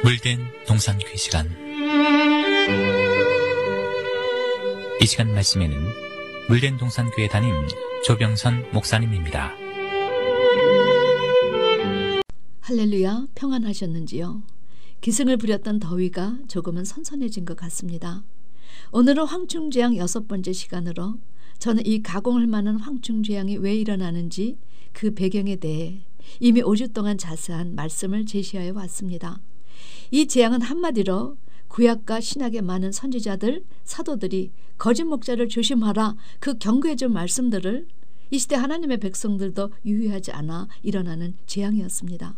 물된 동산귀 시간. 이 시간 말씀에는 물된 동산교회 담임 조병선 목사님입니다. 할렐루야, 평안하셨는지요? 기승을 부렸던 더위가 조금은 선선해진 것 같습니다. 오늘은 황충재앙 6번째 시간으로 저는 이 가공할 만한 황충재앙이 왜 일어나는지 그 배경에 대해 이미 5주 동안 자세한 말씀을 제시하여 왔습니다. 이 재앙은 한마디로 구약과 신약의 많은 선지자들, 사도들이 거짓 목자를 조심하라 그 경고해준 말씀들을 이 시대 하나님의 백성들도 유의하지 않아 일어나는 재앙이었습니다.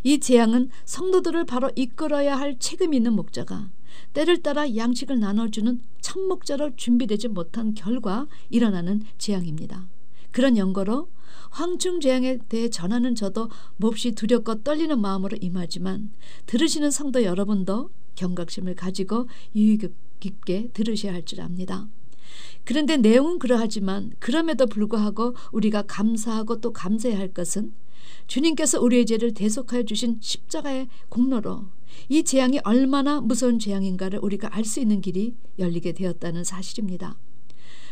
이 재앙은 성도들을 바로 이끌어야 할 책임이 있는 목자가 때를 따라 양식을 나눠주는 첫 목자로 준비되지 못한 결과 일어나는 재앙입니다. 그런 연고로 황충재앙에 대해 전하는 저도 몹시 두렵고 떨리는 마음으로 임하지만 들으시는 성도 여러분도 경각심을 가지고 유의 깊게 들으셔야 할 줄 압니다. 그런데 내용은 그러하지만 그럼에도 불구하고 우리가 감사하고 또 감사해야 할 것은 주님께서 우리의 죄를 대속하여 주신 십자가의 공로로 이 재앙이 얼마나 무서운 재앙인가를 우리가 알 수 있는 길이 열리게 되었다는 사실입니다.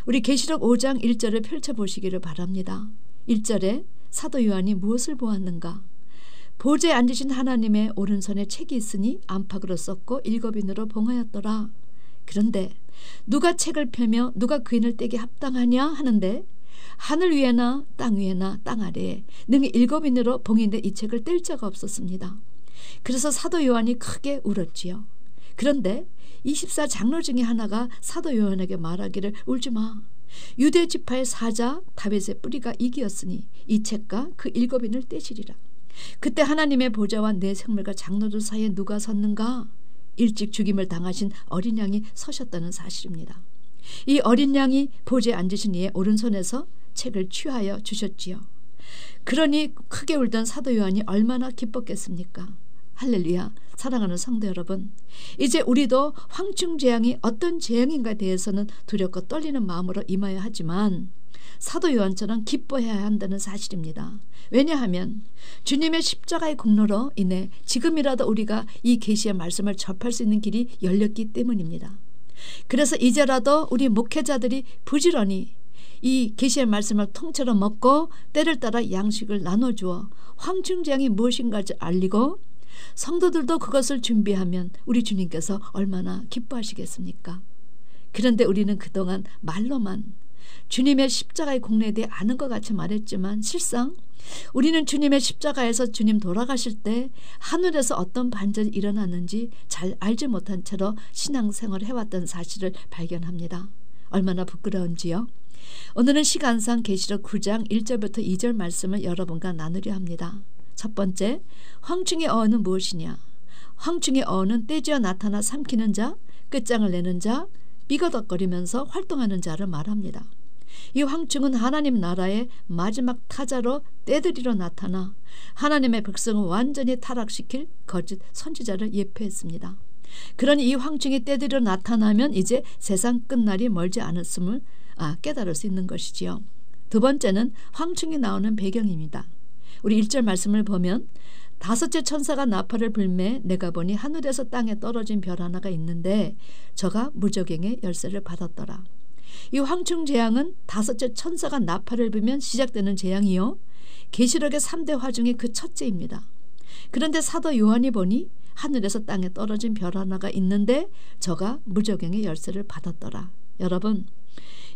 우리 계시록 5장 1절을 펼쳐보시기를 바랍니다. 1절에 사도 요한이 무엇을 보았는가? 보좌에 앉으신 하나님의 오른손에 책이 있으니 안팎으로 썼고 일곱인으로 봉하였더라. 그런데 누가 책을 펴며 누가 그 인을 떼기 합당하냐 하는데 하늘 위에나 땅 위에나 땅 아래에 능히 일곱인으로 봉인된 이 책을 뗄 자가 없었습니다. 그래서 사도 요한이 크게 울었지요. 그런데 24장로 중에 하나가 사도 요한에게 말하기를 울지마. 유대 지파의 사자 다윗의 뿌리가 이기었으니 이 책과 그 일곱인을 떼시리라. 그때 하나님의 보좌와 내 생물과 장로들 사이에 누가 섰는가? 일찍 죽임을 당하신 어린 양이 서셨다는 사실입니다. 이 어린 양이 보좌에 앉으신 이의 오른손에서 책을 취하여 주셨지요. 그러니 크게 울던 사도 요한이 얼마나 기뻤겠습니까? 할렐루야. 사랑하는 성도 여러분, 이제 우리도 황충재앙이 어떤 재앙인가에 대해서는 두렵고 떨리는 마음으로 임해야 하지만 사도 요한처럼 기뻐해야 한다는 사실입니다. 왜냐하면 주님의 십자가의 공로로 인해 지금이라도 우리가 이 계시의 말씀을 접할 수 있는 길이 열렸기 때문입니다. 그래서 이제라도 우리 목회자들이 부지런히 이 계시의 말씀을 통째로 먹고 때를 따라 양식을 나눠주어 황충재앙이 무엇인가를 알리고 성도들도 그것을 준비하면 우리 주님께서 얼마나 기뻐하시겠습니까? 그런데 우리는 그동안 말로만 주님의 십자가의 공로에 대해 아는 것 같이 말했지만 실상 우리는 주님의 십자가에서 주님 돌아가실 때 하늘에서 어떤 반전이 일어났는지 잘 알지 못한 채로 신앙생활을 해왔던 사실을 발견합니다. 얼마나 부끄러운지요. 오늘은 시간상 계시록 9장 1절부터 2절 말씀을 여러분과 나누려 합니다. 첫 번째, 황충의 어원은 무엇이냐? 황충의 어원은 떼지어 나타나 삼키는 자, 끝장을 내는 자, 삐거덕거리면서 활동하는 자를 말합니다. 이 황충은 하나님 나라의 마지막 타자로 떼들이로 나타나 하나님의 백성을 완전히 타락시킬 거짓 선지자를 예표했습니다. 그러니 이 황충이 떼들이로 나타나면 이제 세상 끝날이 멀지 않았음을 깨달을 수 있는 것이지요. 두 번째는 황충이 나오는 배경입니다. 우리 1절 말씀을 보면 다섯째 천사가 나팔을 불매 내가 보니 하늘에서 땅에 떨어진 별 하나가 있는데 저가 무저갱의 열쇠를 받았더라. 이 황충재앙은 다섯째 천사가 나팔을 불면 시작되는 재앙이요 계시록의 3대 화 중에 그 첫째입니다. 그런데 사도 요한이 보니 하늘에서 땅에 떨어진 별 하나가 있는데 저가 무저갱의 열쇠를 받았더라. 여러분,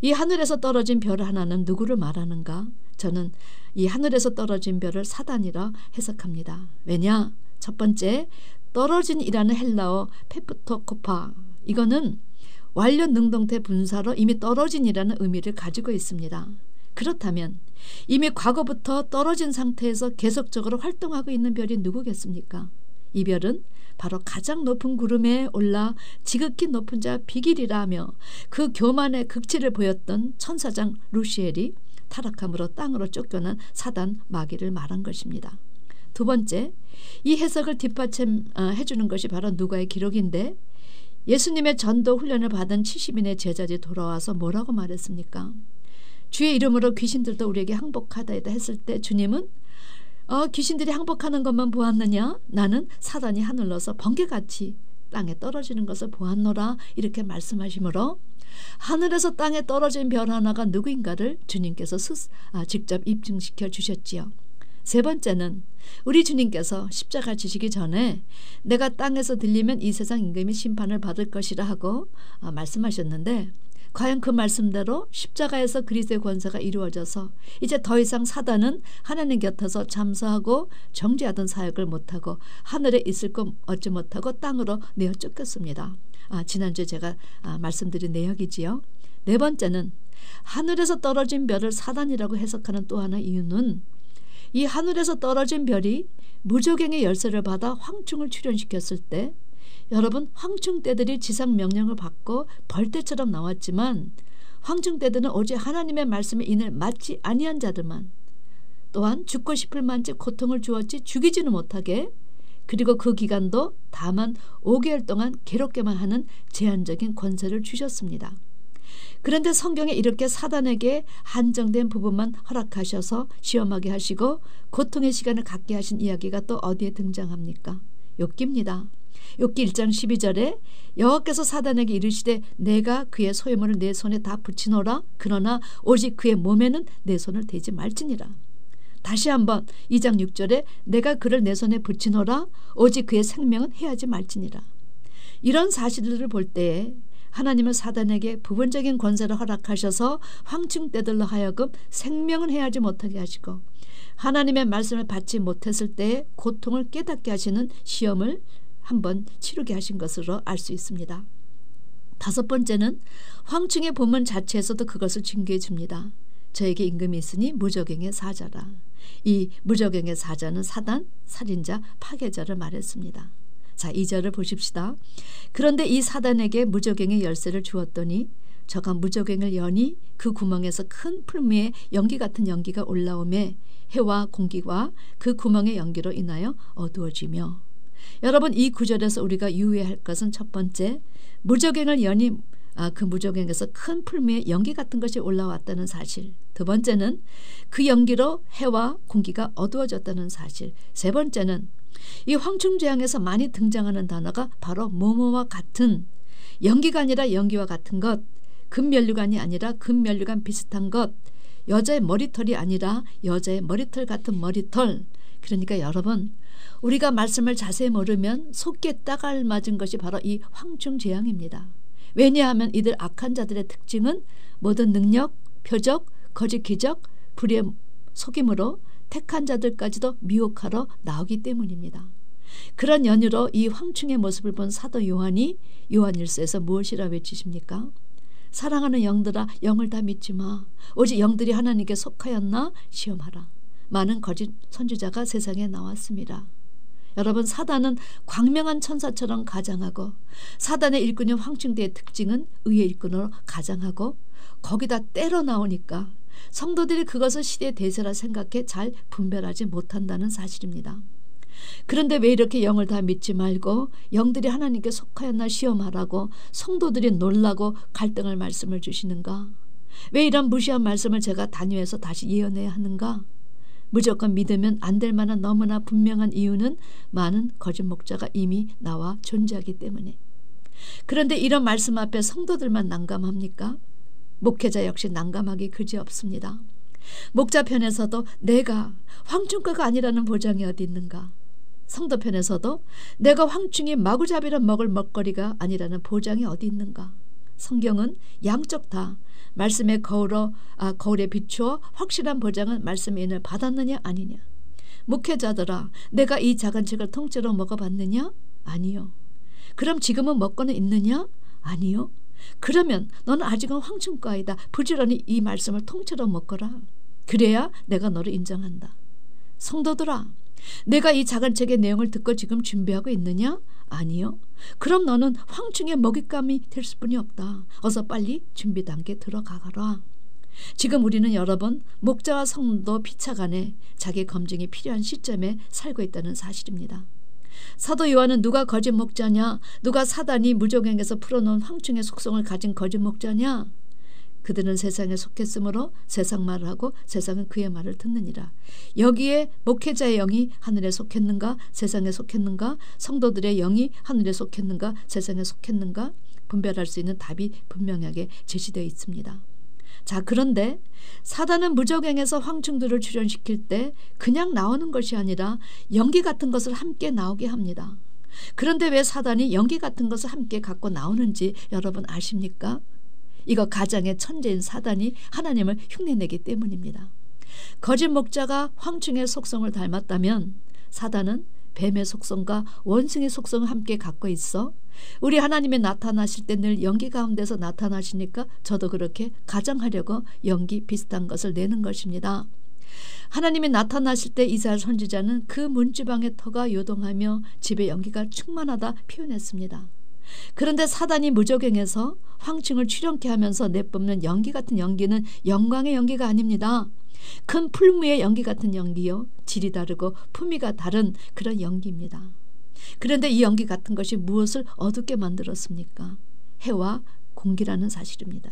이 하늘에서 떨어진 별 하나는 누구를 말하는가? 저는 이 하늘에서 떨어진 별을 사단이라 해석합니다. 왜냐? 첫 번째, 떨어진이라는 헬라어 페프토코파, 이거는 완료 능동태 분사로 이미 떨어진이라는 의미를 가지고 있습니다. 그렇다면 이미 과거부터 떨어진 상태에서 계속적으로 활동하고 있는 별이 누구겠습니까? 이 별은 바로 가장 높은 구름에 올라 지극히 높은 자 비길이라며 그 교만의 극치를 보였던 천사장 루시엘이 타락함으로 땅으로 쫓겨난 사단 마귀를 말한 것입니다. 두 번째, 이 해석을 뒷받침해 주는 것이 바로 누가의 기록인데 예수님의 전도 훈련을 받은 70인의 제자들이 돌아와서 뭐라고 말했습니까? 주의 이름으로 귀신들도 우리에게 항복하다이다 했을 때 주님은 귀신들이 항복하는 것만 보았느냐? 나는 사단이 하늘로서 번개같이 땅에 떨어지는 것을 보았노라. 이렇게 말씀하시므로 하늘에서 땅에 떨어진 별 하나가 누구인가를 주님께서 직접 입증시켜 주셨지요. 세 번째는 우리 주님께서 십자가 지시기 전에 내가 땅에서 들리면 이 세상 임금이 심판을 받을 것이라 하고 말씀하셨는데, 과연 그 말씀대로 십자가에서 그리스도의 권세가 이루어져서 이제 더 이상 사단은 하나님 곁에서 잠수하고 정죄하던 사역을 못하고 하늘에 있을 것 얻지 못하고 땅으로 내어 쫓겼습니다. 지난주에 제가 말씀드린 내역이지요. 네 번째는 하늘에서 떨어진 별을 사단이라고 해석하는 또 하나 이유는 이 하늘에서 떨어진 별이 무저갱의 열쇠를 받아 황충을 출현시켰을 때, 여러분, 황충떼들이 지상 명령을 받고 벌떼처럼 나왔지만 황충떼들은 오직 하나님의 말씀에 인을 맞지 아니한 자들만, 또한 죽고 싶을 만치 고통을 주었지 죽이지는 못하게, 그리고 그 기간도 다만 5개월 동안 괴롭게만 하는 제한적인 권세를 주셨습니다. 그런데 성경에 이렇게 사단에게 한정된 부분만 허락하셔서 시험하게 하시고 고통의 시간을 갖게 하신 이야기가 또 어디에 등장합니까? 욥기입니다. 욥기 1장 12절에 여호와께서 사단에게 이르시되 내가 그의 소유물을 내 손에 다 붙이노라. 그러나 오직 그의 몸에는 내 손을 대지 말지니라. 다시 한번 2장 6절에 내가 그를 내 손에 붙이노라. 오직 그의 생명은 해하지 말지니라. 이런 사실들을 볼 때에 하나님은 사단에게 부분적인 권세를 허락하셔서 황충떼들로 하여금 생명은 해하지 못하게 하시고 하나님의 말씀을 받지 못했을 때에 고통을 깨닫게 하시는 시험을 한번 치르게 하신 것으로 알 수 있습니다. 다섯 번째는 황충의 본문 자체에서도 그것을 징계해 줍니다. 저에게 임금이 있으니 무저갱의 사자라. 이 무저갱의 사자는 사단, 살인자, 파괴자를 말했습니다. 자, 2절을 보십시다. 그런데 이 사단에게 무저갱의 열쇠를 주었더니 저가 무저갱을 여니 그 구멍에서 큰 풀무에 연기 같은 연기가 올라오매 해와 공기와 그 구멍의 연기로 인하여 어두워지며. 여러분, 이 구절에서 우리가 유의해야 할 것은 첫 번째, 무저갱을 여니 그 무저갱에서 큰 풀무에 연기 같은 것이 올라왔다는 사실. 두 번째는 그 연기로 해와 공기가 어두워졌다는 사실. 세 번째는 이 황충재앙에서 많이 등장하는 단어가 바로 뭐뭐와 같은, 연기가 아니라 연기와 같은 것, 금면류관이 아니라 금면류관 비슷한 것, 여자의 머리털이 아니라 여자의 머리털 같은 머리털. 그러니까 여러분, 우리가 말씀을 자세히 모르면 속기에 따갈 맞은 것이 바로 이 황충재앙입니다. 왜냐하면 이들 악한 자들의 특징은 모든 능력, 표적, 거짓 기적, 불의의 속임으로 택한 자들까지도 미혹하러 나오기 때문입니다. 그런 연유로 이 황충의 모습을 본 사도 요한이 요한일서에서 무엇이라 외치십니까? 사랑하는 영들아, 영을 다 믿지 마. 오직 영들이 하나님께 속하였나 시험하라. 많은 거짓 선지자가 세상에 나왔습니다. 여러분, 사단은 광명한 천사처럼 가장하고 사단의 일꾼인 황충대의 특징은 의의 일꾼으로 가장하고 거기다 때려 나오니까 성도들이 그것을 시대의 대세라 생각해 잘 분별하지 못한다는 사실입니다. 그런데 왜 이렇게 영을 다 믿지 말고 영들이 하나님께 속하였나 시험하라고 성도들이 놀라고 갈등할 말씀을 주시는가? 왜 이런 무시한 말씀을 제가 단위해서 다시 예언해야 하는가? 무조건 믿으면 안 될 만한 너무나 분명한 이유는 많은 거짓 목자가 이미 나와 존재하기 때문에. 그런데 이런 말씀 앞에 성도들만 난감합니까? 목회자 역시 난감하기 그지없습니다. 목자 편에서도 내가 황충과가 아니라는 보장이 어디 있는가? 성도 편에서도 내가 황충이 마구잡이로 먹을 먹거리가 아니라는 보장이 어디 있는가? 성경은 양쪽 다 말씀의 거울에 비추어 확실한 보장은 말씀의 인을 받았느냐 아니냐. 목회자들아, 내가 이 작은 책을 통째로 먹어봤느냐? 아니요. 그럼 지금은 먹고는 있느냐? 아니요. 그러면 너는 아직은 황충과이다. 부지런히 이 말씀을 통째로 먹거라. 그래야 내가 너를 인정한다. 성도들아, 내가 이 작은 책의 내용을 듣고 지금 준비하고 있느냐? 아니요. 그럼 너는 황충의 먹잇감이 될 수뿐이 없다. 어서 빨리 준비 단계에 들어가거라. 지금 우리는 여러분, 목자와 성도 피차간에 자기 검증이 필요한 시점에 살고 있다는 사실입니다. 사도 요한은 누가 거짓 목자냐? 누가 사단이 무저갱에서 풀어놓은 황충의 속성을 가진 거짓 목자냐? 그들은 세상에 속했으므로 세상 말을 하고 세상은 그의 말을 듣느니라. 여기에 목회자의 영이 하늘에 속했는가 세상에 속했는가, 성도들의 영이 하늘에 속했는가 세상에 속했는가 분별할 수 있는 답이 분명하게 제시되어 있습니다. 자, 그런데 사단은 무적행에서 황충들을 출현시킬 때 그냥 나오는 것이 아니라 연기 같은 것을 함께 나오게 합니다. 그런데 왜 사단이 연기 같은 것을 함께 갖고 나오는지 여러분 아십니까? 이거 가장의 천재인 사단이 하나님을 흉내내기 때문입니다. 거짓 목자가 황충의 속성을 닮았다면 사단은 뱀의 속성과 원숭이 속성을 함께 갖고 있어 우리 하나님이 나타나실 때 늘 연기 가운데서 나타나시니까 저도 그렇게 가정하려고 연기 비슷한 것을 내는 것입니다. 하나님이 나타나실 때 이사야 선지자는 그 문지방의 터가 요동하며 집에 연기가 충만하다 표현했습니다. 그런데 사단이 무적행에서 황충을 출현케 하면서 내뿜는 연기 같은 연기는 영광의 연기가 아닙니다. 큰 풀무의 연기 같은 연기요, 질이 다르고 품위가 다른 그런 연기입니다. 그런데 이 연기 같은 것이 무엇을 어둡게 만들었습니까? 해와 공기라는 사실입니다.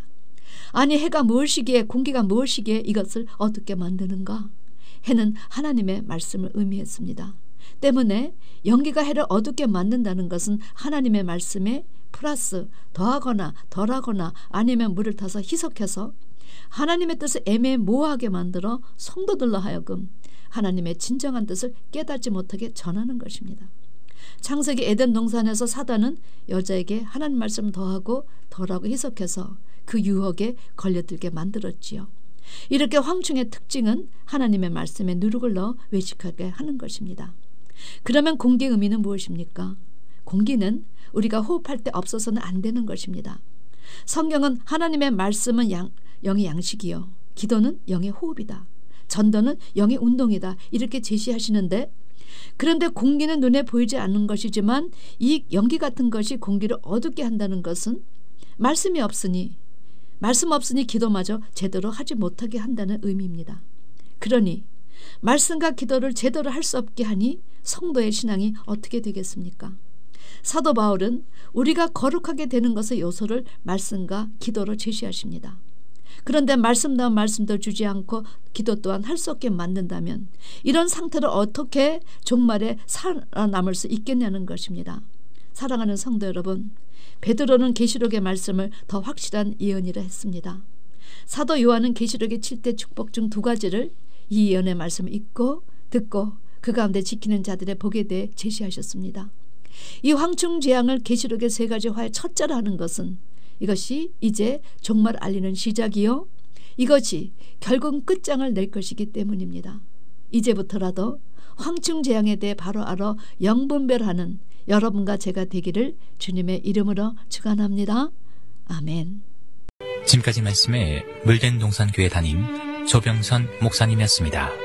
아니, 해가 무엇이기에 공기가 무엇이기에 이것을 어둡게 만드는가? 해는 하나님의 말씀을 의미했습니다. 때문에 연기가 해를 어둡게 만든다는 것은 하나님의 말씀에 플러스 더하거나 덜하거나 아니면 물을 타서 희석해서 하나님의 뜻을 애매모호하게 만들어 성도들로 하여금 하나님의 진정한 뜻을 깨닫지 못하게 전하는 것입니다. 창세기 에덴 동산에서 사단은 여자에게 하나님 말씀을 더하고 덜하고 해석해서 그 유혹에 걸려들게 만들었지요. 이렇게 황충의 특징은 하나님의 말씀에 누룩을 넣어 외식하게 하는 것입니다. 그러면 공기의 의미는 무엇입니까? 공기는 우리가 호흡할 때 없어서는 안 되는 것입니다. 성경은 하나님의 말씀은 영의 양식이요, 기도는 영의 호흡이다, 전도는 영의 운동이다 이렇게 제시하시는데, 그런데 공기는 눈에 보이지 않는 것이지만 이 연기 같은 것이 공기를 어둡게 한다는 것은 말씀이 없으니 기도마저 제대로 하지 못하게 한다는 의미입니다. 그러니 말씀과 기도를 제대로 할 수 없게 하니 성도의 신앙이 어떻게 되겠습니까? 사도 바울은 우리가 거룩하게 되는 것의 요소를 말씀과 기도로 제시하십니다. 그런데 말씀다운 말씀도 주지 않고 기도 또한 할 수 없게 만든다면 이런 상태를 어떻게 종말에 살아남을 수 있겠냐는 것입니다. 사랑하는 성도 여러분, 베드로는 계시록의 말씀을 더 확실한 예언이라 했습니다. 사도 요한은 계시록의 7대 축복 중 2가지를 이 예언의 말씀을 읽고 듣고 그 가운데 지키는 자들의 복에 대해 제시하셨습니다. 이 황충 재앙을 계시록의 3가지 화의 첫째로 하는 것은 이것이 이제 종말 알리는 시작이요, 이것이 결국 끝장을 낼 것이기 때문입니다. 이제부터라도 황충 재앙에 대해 바로 알아 영분별하는 여러분과 제가 되기를 주님의 이름으로 축원합니다. 아멘. 지금까지 말씀에 물된 동산교회 담임 조병선 목사님이었습니다.